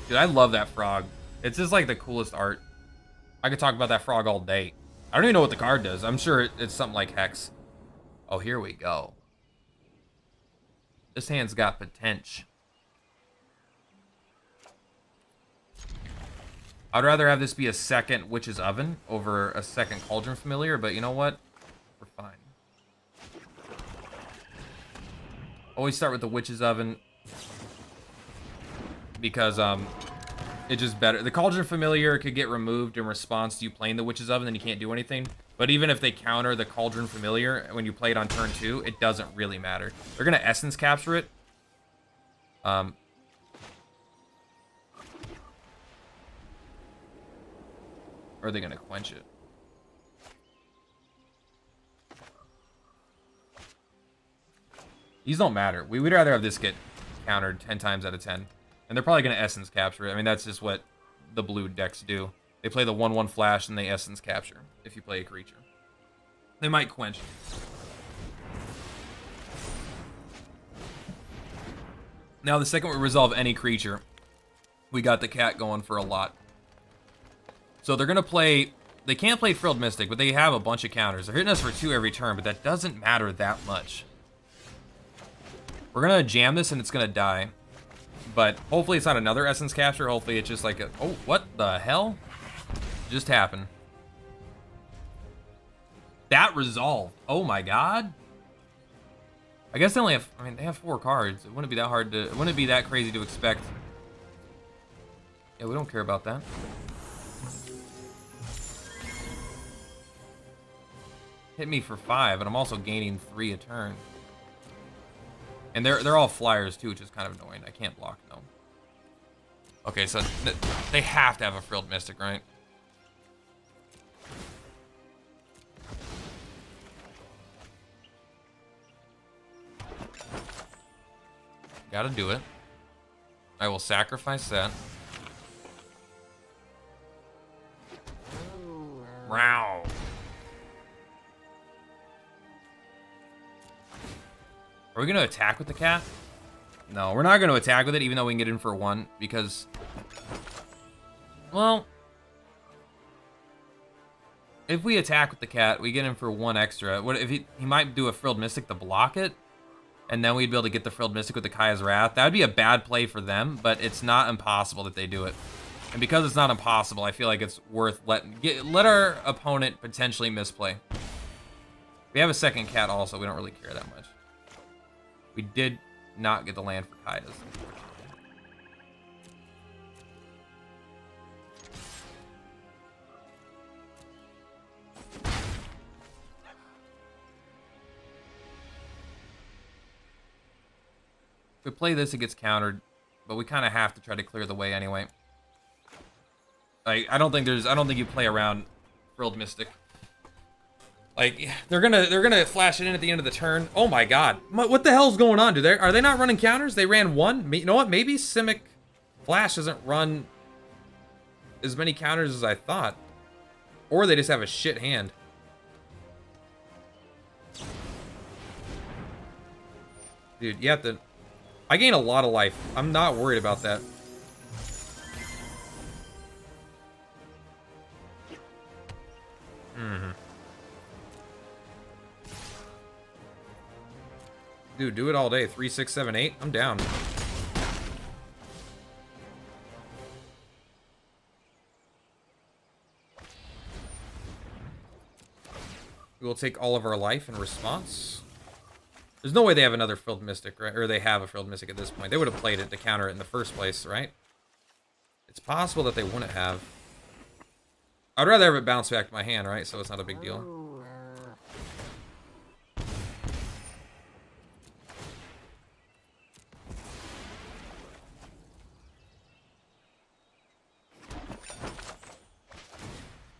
Dude, I love that frog. It's just like the coolest art. I could talk about that frog all day. I don't even know what the card does. I'm sure it's something like Hex. Oh, here we go. This hand's got potential. I'd rather have this be a second Witch's Oven over a second Cauldron Familiar, but you know what? We're fine. Always start with the Witch's Oven because it's just better. The Cauldron Familiar could get removed in response to you playing the Witch's Oven, then you can't do anything. But even if they counter the Cauldron Familiar when you play it on turn 2, it doesn't really matter. They're gonna Essence Capture it. Or are they gonna quench it? These don't matter. We would rather have this get countered 10 times out of 10. And they're probably gonna Essence Capture it. I mean, that's just what the blue decks do. They play the 1/1 flash and they Essence Capture if you play a creature. They might quench. Now, the second we resolve any creature, we got the cat going for a lot. So they're gonna play, they can't play Frilled Mystic, but they have a bunch of counters. They're hitting us for 2 every turn, but that doesn't matter that much. We're gonna jam this and it's gonna die. But hopefully it's not another Essence Capture. Hopefully it's just like a, oh, what the hell just happened? That resolved. Oh my god. I guess they only have, I mean, they have 4 cards. It wouldn't be that hard to, it wouldn't be that crazy to expect. Yeah, we don't care about that. Hit me for 5, and I'm also gaining 3 a turn. And they're all flyers too, which is kind of annoying. I can't block them. Okay, so they have to have a Frilled Mystic, right? Gotta do it. I will sacrifice that. Wow. Are we gonna attack with the cat? No, we're not gonna attack with it, even though we can get in for 1, because, well, if we attack with the cat, we get in for 1 extra. What if he might do a Frilled Mystic to block it, and then we'd be able to get the Frilled Mystic with the Kaya's Wrath. That would be a bad play for them, but it's not impossible that they do it. And because it's not impossible, I feel like it's worth let our opponent potentially misplay. We have a second cat also. We don't really care that much. We did not get the land for Kaya's. If we play this, it gets countered, but we kind of have to try to clear the way anyway. Like, I don't think you play around Frilled Mystic. Like, they're gonna flash it in at the end of the turn. Oh my god. What the hell's going on, dude? Are they not running counters? They ran 1? You know what? Maybe Simic Flash doesn't run as many counters as I thought. Or they just have a shit hand. Dude, you have to... I gain a lot of life. I'm not worried about that. Mm-hmm. Dude, do it all day. 3, 6, 7, 8. I'm down. We will take all of our life in response. There's no way they have another Frilled Mystic, right? Or they have a Frilled Mystic at this point. They would have played it to counter it in the first place, right? It's possible that they wouldn't have. I'd rather have it bounce back to my hand, right? So it's not a big deal.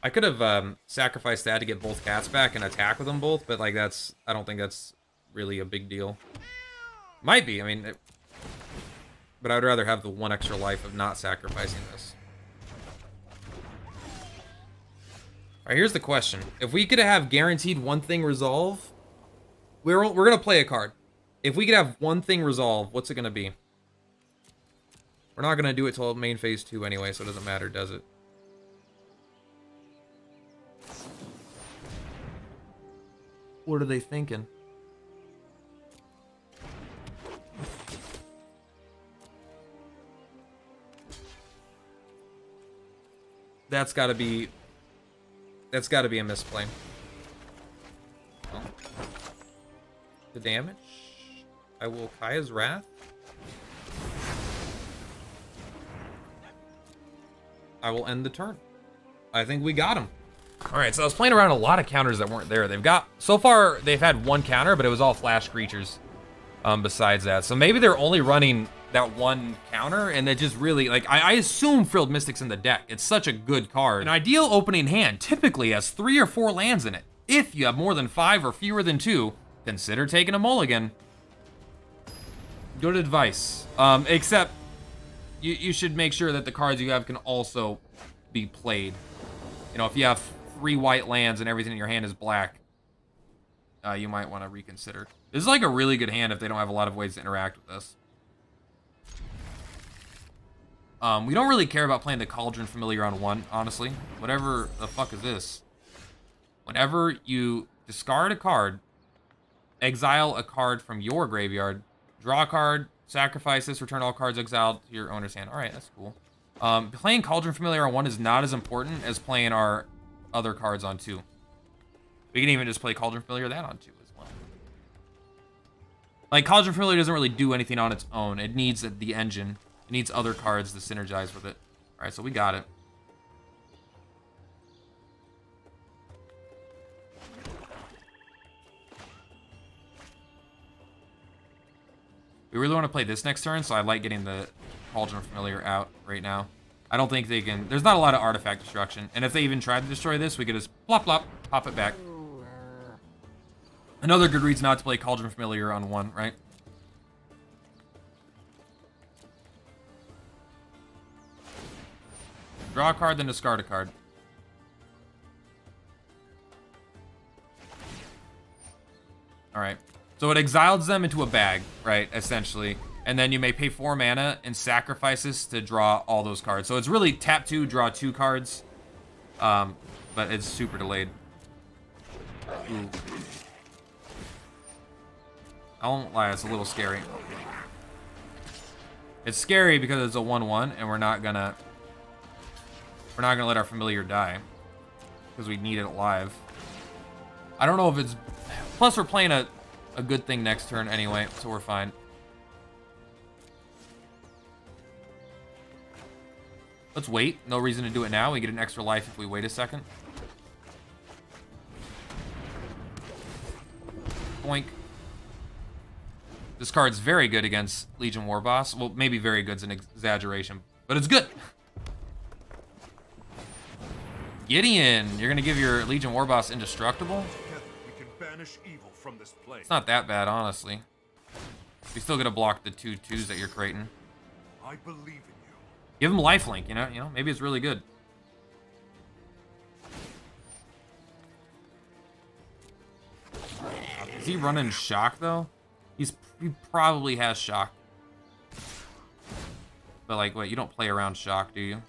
I could have sacrificed that to get both cats back and attack with them both, but like I don't think that's really a big deal. Might be, I mean, but I'd rather have the 1 extra life of not sacrificing this. All right, here's the question. If we could have guaranteed 1 thing resolve, we're going to play a card. If we could have 1 thing resolve, what's it going to be? We're not gonna do it till main phase 2 anyway, so it doesn't matter, does it? What are they thinking? That's gotta be a misplay. Oh. The damage? I will Kaya's Wrath. I will end the turn. I think we got him. All right, so I was playing around a lot of counters that weren't there. So far, they've had one counter, but it was all flash creatures besides that. So maybe they're only running that one counter, and they just really, like, I assume Frilled Mystic's in the deck. It's such a good card. An ideal opening hand typically has 3 or 4 lands in it. If you have more than 5 or fewer than 2, consider taking a mulligan. Good advice. Except, you should make sure that the cards you have can also be played. You know, if you have 3 white lands and everything in your hand is black, you might want to reconsider. This is like a really good hand if they don't have a lot of ways to interact with this. We don't really care about playing the Cauldron Familiar on 1, honestly. Whatever the fuck is this? Whenever you discard a card, exile a card from your graveyard, draw a card, sacrifice this, return all cards exiled to your owner's hand. All right, that's cool. Playing Cauldron Familiar on 1 is not as important as playing our other cards on 2. We can even just play Cauldron Familiar that on 2 as well. Like, Cauldron Familiar doesn't really do anything on its own. It needs the engine. It needs other cards to synergize with it. All right, so we got it. We really want to play this next turn, so I like getting the Cauldron Familiar out right now. I don't think they can... There's not a lot of artifact destruction. And if they even tried to destroy this, we could just plop, plop, pop it back. Another good reason not to play Cauldron Familiar on 1, right? Draw a card, then discard a card. Alright. So it exiles them into a bag, right, essentially. And then you may pay 4 mana and sacrifice this to draw all those cards. So it's really tap 2, draw 2 cards. But it's super delayed. Ooh. I won't lie, it's a little scary. It's scary because it's a 1/1 and we're not gonna let our familiar die. Because we need it alive. I don't know if it's... Plus we're playing a good thing next turn anyway, so we're fine. Let's wait. No reason to do it now. We get an extra life if we wait a second. Boink. This card's very good against Legion Warboss. Well, maybe very good's an exaggeration, but it's good. Gideon, you're gonna give your Legion Warboss indestructible? Together we can banish evil from this place. It's not that bad, honestly. We still gotta block the 2/2s that you're creating. I believe in you. Give him lifelink, you know, maybe it's really good. Is he running shock though? He probably has shock. But like, wait, you don't play around shock, do you?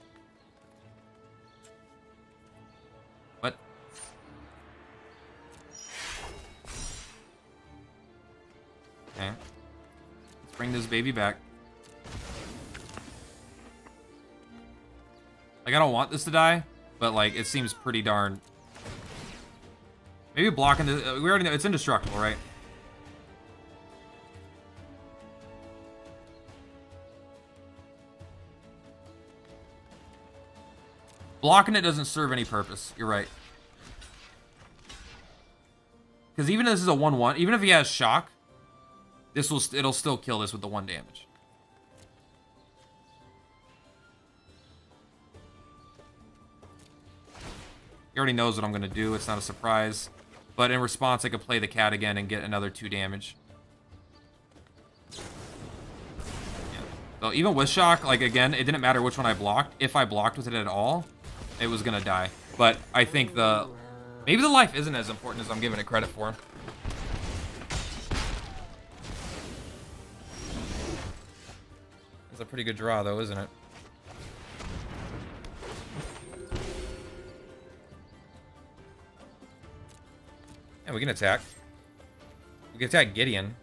What? Okay. Let's bring this baby back. Like, I don't want this to die, but like, it seems pretty darn... Maybe blocking the... we already know it's indestructible, right? Blocking it doesn't serve any purpose. You're right. Because even if this is a 1/1, even if he has shock, it'll still kill this with the 1 damage. He already knows what I'm going to do. It's not a surprise. But in response, I could play the cat again and get another 2 damage. Yeah. So even with shock, like, again, it didn't matter which one I blocked. If I blocked with it at all, it was going to die. But I think maybe the life isn't as important as I'm giving it credit for. a pretty good draw, though, isn't it? Yeah, we can attack. We can attack Gideon.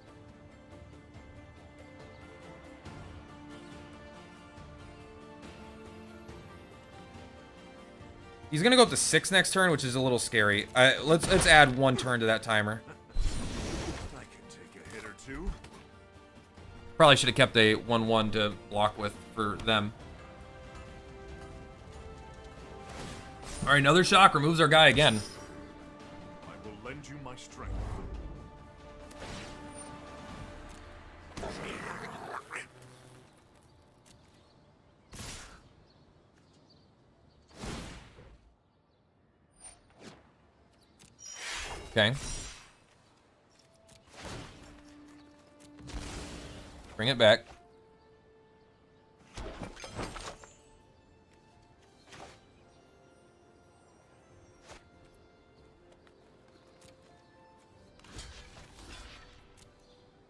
He's gonna go up to 6 next turn, which is a little scary. Let's add 1 turn to that timer. I can take a hit or two. Probably should have kept a 1/1 to block with for them. All right, another shock removes our guy again. I will lend you my strength. Okay. Bring it back.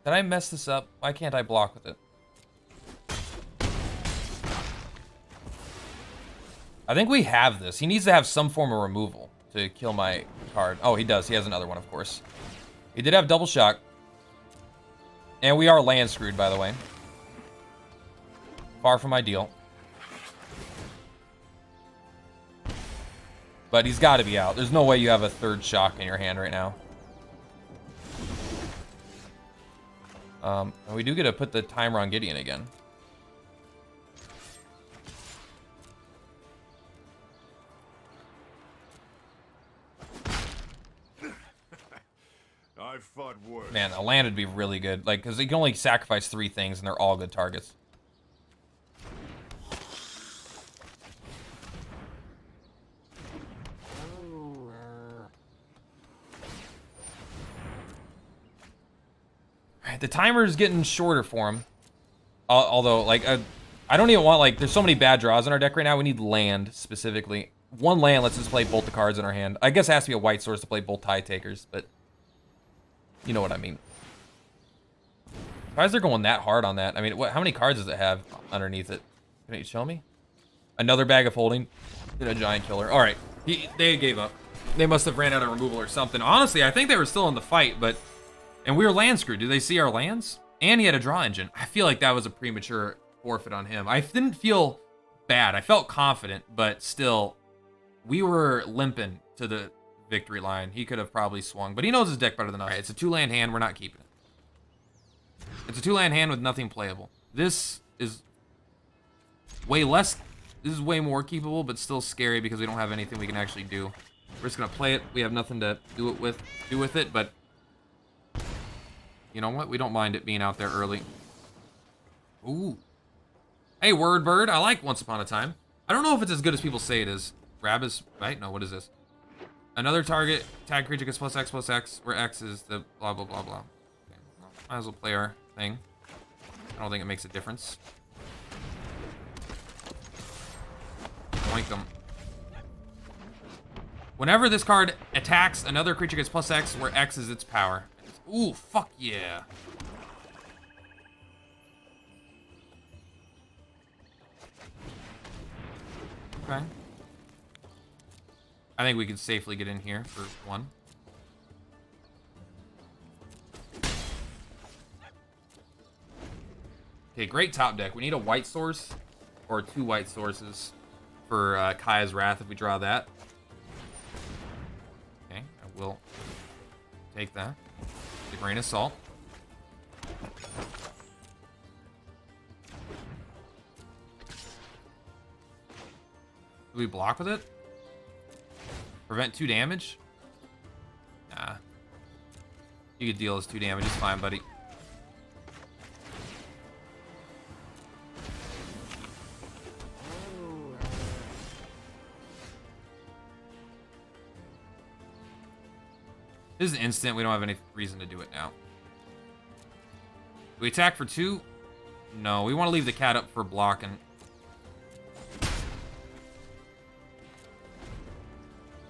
Did I mess this up? Why can't I block with it? I think we have this. He needs to have some form of removal to kill my card. Oh, he does. He has another one, of course. He did have double shock. And we are land screwed, by the way. Far from ideal. But he's got to be out. There's no way you have a 3rd shock in your hand right now. And we do get to put the timer on Gideon again. I've fought worse. Man, a land would be really good. Like, because you can only sacrifice 3 things, and they're all good targets. Alright, the timer is getting shorter for him. Although, like, I don't even want, like, there's so many bad draws in our deck right now. We need land, specifically. 1 land lets us play both the cards in our hand. I guess it has to be a white source to play both Tide Takers, but you know what I mean. Why is they're going that hard on that? I mean, how many cards does it have underneath it? Can you show me? Another bag of holding. Did a giant killer. All right, they gave up. They must have ran out of removal or something. Honestly, I think they were still in the fight, but and we were land screwed. Do they see our lands? And he had a draw engine. I feel like that was a premature forfeit on him. I didn't feel bad. I felt confident, but still, we were limping to the victory line. He could have probably swung, but he knows his deck better than us. Right, it's a 2-land hand. We're not keeping it. It's a 2-land hand with nothing playable. This is way less. This is way more keepable, but still scary because we don't have anything we can actually do. We're just gonna play it. We have nothing to do with it, but you know what? We don't mind it being out there early. Ooh. Hey, word bird. I like Once Upon a Time. I don't know if it's as good as people say it is. Rabis, right? No, what is this? Another target, tag creature gets +X/+X, where X is the blah, blah, blah, blah. Okay, well, might as well play our thing. I don't think it makes a difference. Boink them. Whenever this card attacks, another creature gets +X, where X is its power. Ooh, fuck yeah. Okay. I think we can safely get in here for 1. Okay, great top deck. We need a white source or 2 white sources for Kaya's Wrath if we draw that. Okay, I will take that. The grain of salt. Do we block with it? Prevent 2 damage? Nah. You could deal us 2 damage. It's fine, buddy. This is instant. We don't have any reason to do it now. Do we attack for 2? No, we want to leave the cat up for blocking.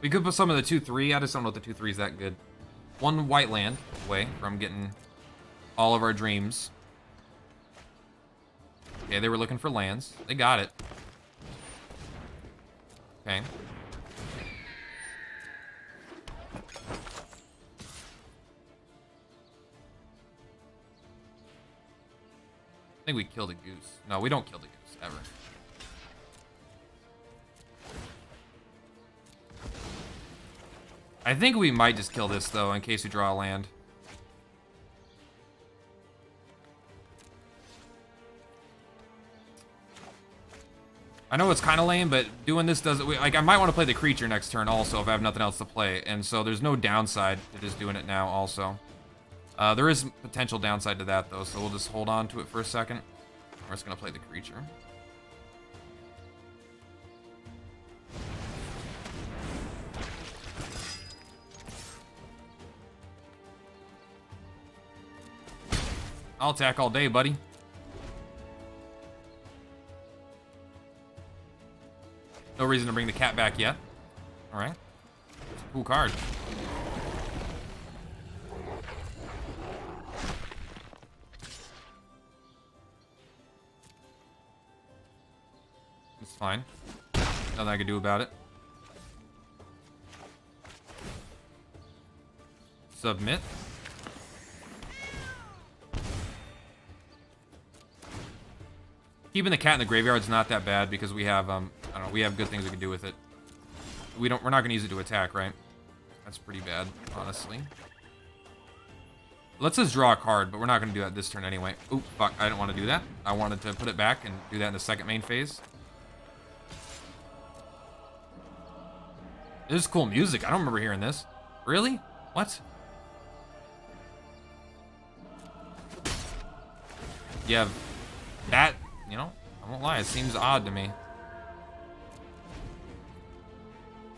We could put some of the 2/3. I just don't know if the 2/3 is that good. 1 white land away from getting all of our dreams. Okay, they were looking for lands. They got it. Okay. I think we killed a goose. No, we don't kill the goose, ever. I think we might just kill this, though, in case we draw a land. I know it's kind of lame, but doing this doesn't... Like, I might want to play the creature next turn also if I have nothing else to play. And so there's no downside to just doing it now also. There is potential downside to that, though, so we'll just hold on to it for a second. We're just going to play the creature. I'll attack all day, buddy. No reason to bring the cat back yet. All right. It's a cool card. It's fine. Nothing I can do about it. Submit. Keeping the cat in the graveyard is not that bad because we have I don't know, we have good things we can do with it. We're not gonna use it to attack, right? That's pretty bad, honestly. Let's just draw a card, but we're not gonna do that this turn anyway. Oop, fuck, I didn't want to do that. I wanted to put it back and do that in the second main phase. This is cool music. I don't remember hearing this. Really? What? You have that, you know, I won't lie, it seems odd to me.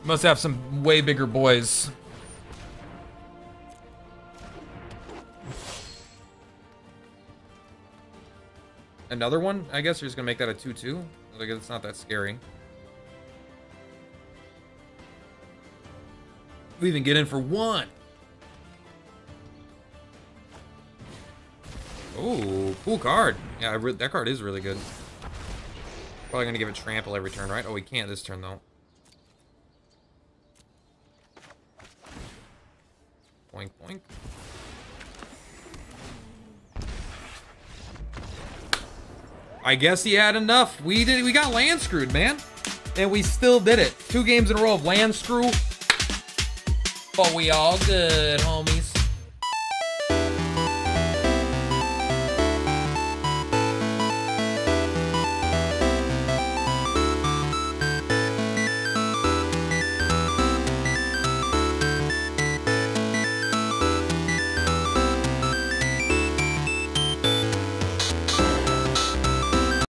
Must have some way bigger boys. Another one? I guess you're just gonna make that a 2/2. Like, it's not that scary. We even get in for one. Oh, cool card. Yeah, that card is really good. Probably gonna give it trample every turn, right? Oh, we can't this turn though. Boink, boink. I guess he had enough. We got land screwed, man. And we still did it. 2 games in a row of land screw. But we all good, homie.